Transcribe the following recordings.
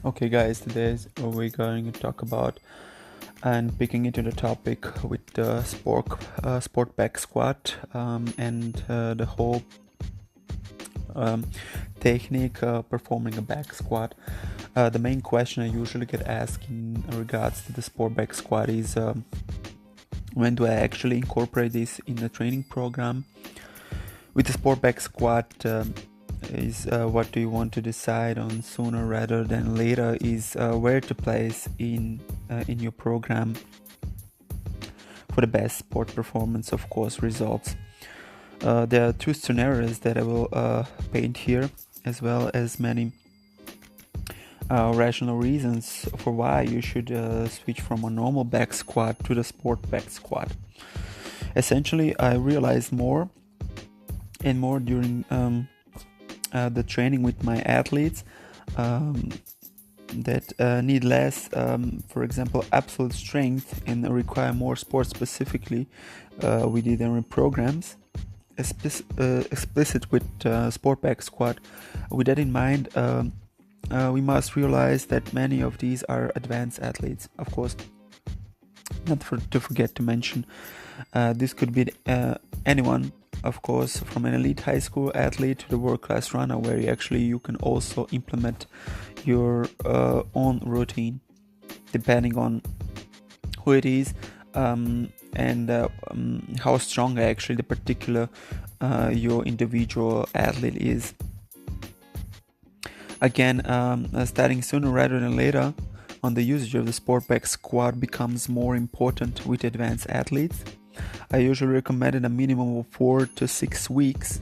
Okay, guys, today we're going to talk about and picking into the topic with the sport back squat and the whole um, technique performing a back squat. The main question I usually get asked in regards to the sport back squat is when do I actually incorporate this in the training program? With the sport back squat, is what do you want to decide on sooner rather than later, is where to place in your program for the best sport performance, of course, results. There are two scenarios that I will paint here, as well as many rational reasons for why you should switch from a normal back squat to the sport back squat. Essentially, I realized more and more during the training with my athletes that need less, for example, absolute strength and require more sport specifically within their programs, explicit with sport back squat. With that in mind, we must realize that many of these are advanced athletes. Of course, not to forget to mention, this could be anyone, of course, from an elite high school athlete to the world-class runner, where you can also implement your own routine depending on who it is and how strong actually the particular your individual athlete is. Again, starting sooner rather than later on the usage of the sport back squat becomes more important with advanced athletes. I usually recommend a minimum of 4 to 6 weeks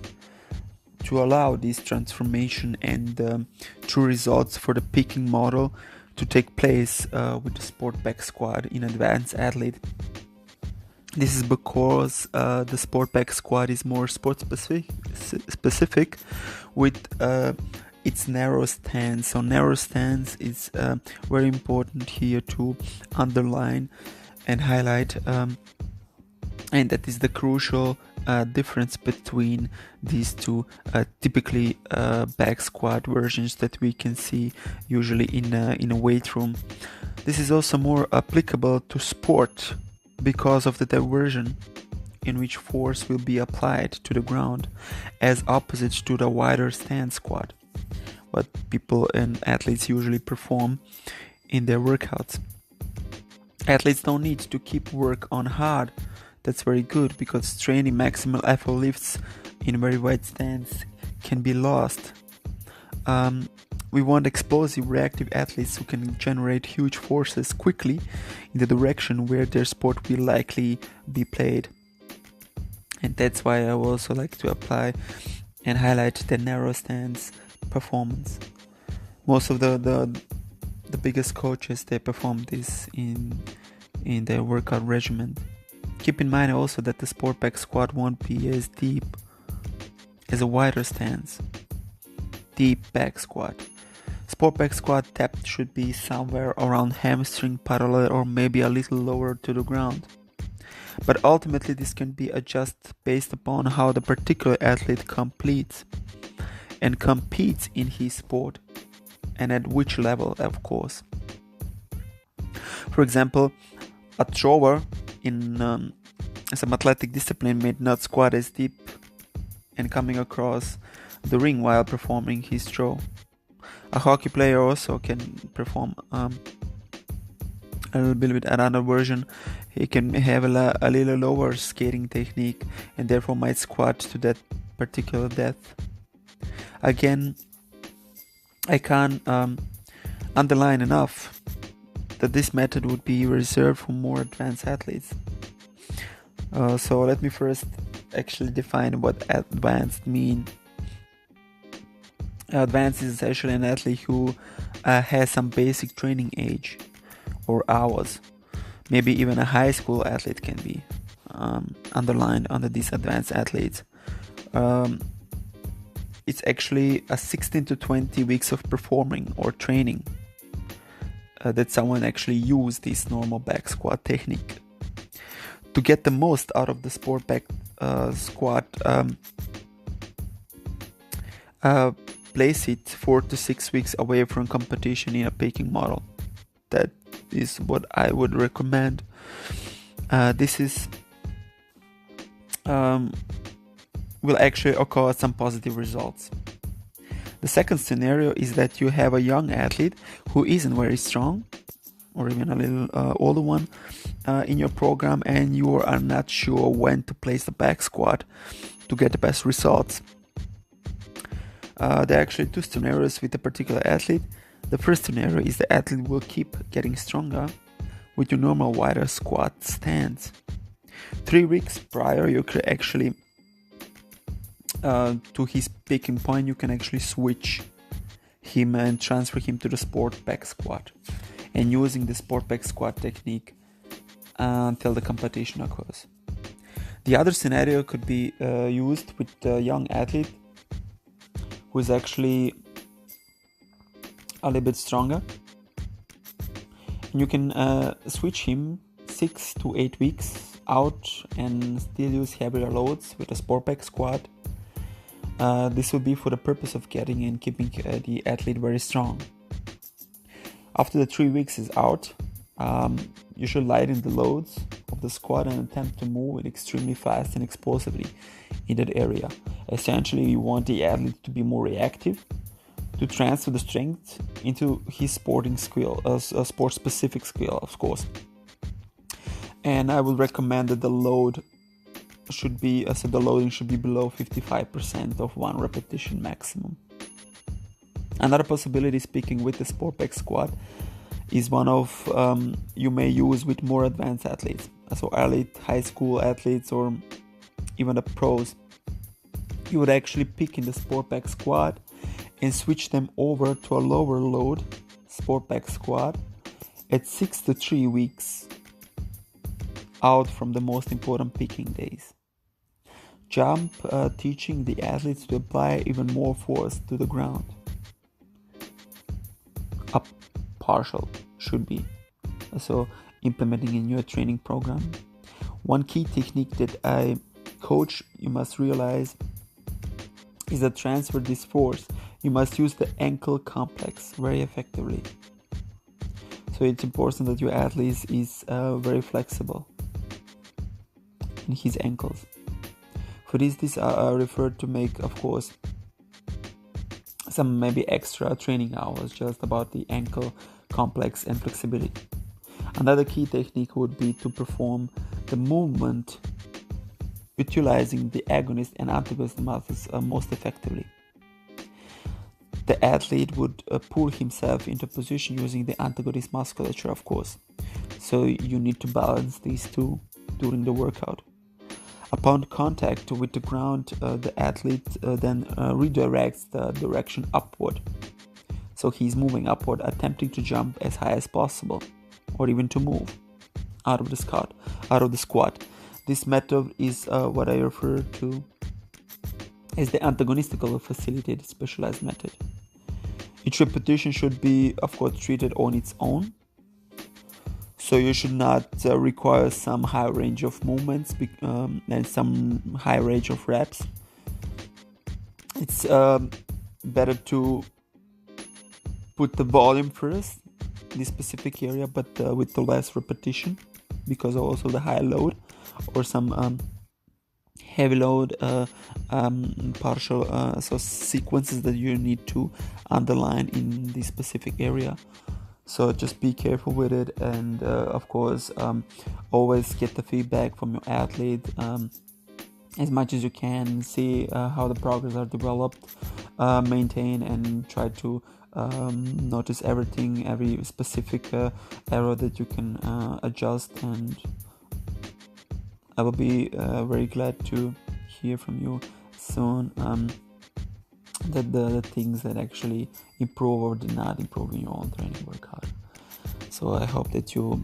to allow this transformation and true results for the peaking model to take place with the sport back squat in advanced athlete. This is because the sport back squat is more sport specific with its narrow stance. So narrow stance is very important here to underline and highlight, and that is the crucial difference between these two typically back squat versions that we can see usually in a weight room. This is also more applicable to sport because of the diversion in which force will be applied to the ground, as opposite to the wider stance squat, what people and athletes usually perform in their workouts. Athletes don't need to keep work on hard. That's very good, because training maximal effort lifts in very wide stance can be lost. We want explosive reactive athletes who can generate huge forces quickly in the direction where their sport will likely be played. And that's why I also like to apply and highlight the narrow stance performance. Most of the biggest coaches, they perform this in their workout regimen. Keep in mind also that the sport back squat won't be as deep as a wider stance, deep back squat. Sport back squat depth should be somewhere around hamstring parallel or maybe a little lower to the ground. But ultimately this can be adjusted based upon how the particular athlete competes in his sport, and at which level, of course. For example, a thrower in some athletic discipline may not squat as deep and coming across the ring while performing his throw. A hockey player also can perform a little bit with another version. He can have a little lower skating technique and therefore might squat to that particular depth. Again, I can't underline enough that this method would be reserved for more advanced athletes. So let me first actually define what advanced mean. Advanced is essentially an athlete who has some basic training age or hours. Maybe even a high school athlete can be underlined under these advanced athletes. It's actually a 16 to 20 weeks of performing or training that someone actually use this normal back squat technique. To get the most out of the sport back squat, place it 4 to 6 weeks away from competition in a peaking model. That is what I would recommend. This is will actually occur some positive results. The second scenario is that you have a young athlete who isn't very strong, or even a little older one, in your program, and you are not sure when to place the back squat to get the best results. There are actually two scenarios with a particular athlete. The first scenario is the athlete will keep getting stronger with your normal wider squat stance. 3 weeks prior, you could actually to his peaking point, you can actually switch him and transfer him to the sport back squat, and using the sport back squat technique until the competition occurs. The other scenario could be used with a young athlete who is actually a little bit stronger, and you can switch him 6 to 8 weeks out and still use heavier loads with a sport back squat. This will be for the purpose of getting and keeping the athlete very strong. After the 3 weeks is out, you should lighten the loads of the squat and attempt to move it extremely fast and explosively in that area. Essentially, you want the athlete to be more reactive, to transfer the strength into his sporting skill, a sport-specific skill, of course. And I would recommend that the loading should be below 55% of one repetition maximum. Another possibility, speaking with the sport back squat, is one of you may use with more advanced athletes, so elite high school athletes or even the pros. You would actually pick in the sport back squat and switch them over to a lower load sport back squat at 6 to 3 weeks out from the most important peaking days. Jump teaching the athletes to apply even more force to the ground. A partial should be so implementing in your training program. One key technique that I coach you must realize is that transfer this force. You must use the ankle complex very effectively. So it's important that your athlete is very flexible in his ankles. For this are referred to make, of course, some maybe extra training hours just about the ankle complex and flexibility. Another key technique would be to perform the movement utilizing the agonist and antagonist muscles most effectively. The athlete would pull himself into position using the antagonist musculature, of course. So you need to balance these two during the workout. Upon contact with the ground, the athlete then redirects the direction upward. So he's moving upward, attempting to jump as high as possible, or even to move out of the squat. This method is what I refer to as the antagonistical facilitated specialized method. Each repetition should be, of course, treated on its own. So you should not require some high range of movements and some high range of reps. It's better to put the volume first in this specific area, but with the less repetition, because also the high load or some heavy load partial so sequences that you need to underline in this specific area. So just be careful with it, and of course always get the feedback from your athlete as much as you can. See how the progress are developed, maintain and try to notice everything, every specific error that you can adjust, and I will be very glad to hear from you soon that the things that actually improve or did not improve in your own training workout. So I hope that you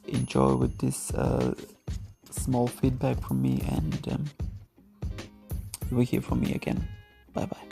enjoy with this small feedback from me, and you will hear from me again. Bye bye.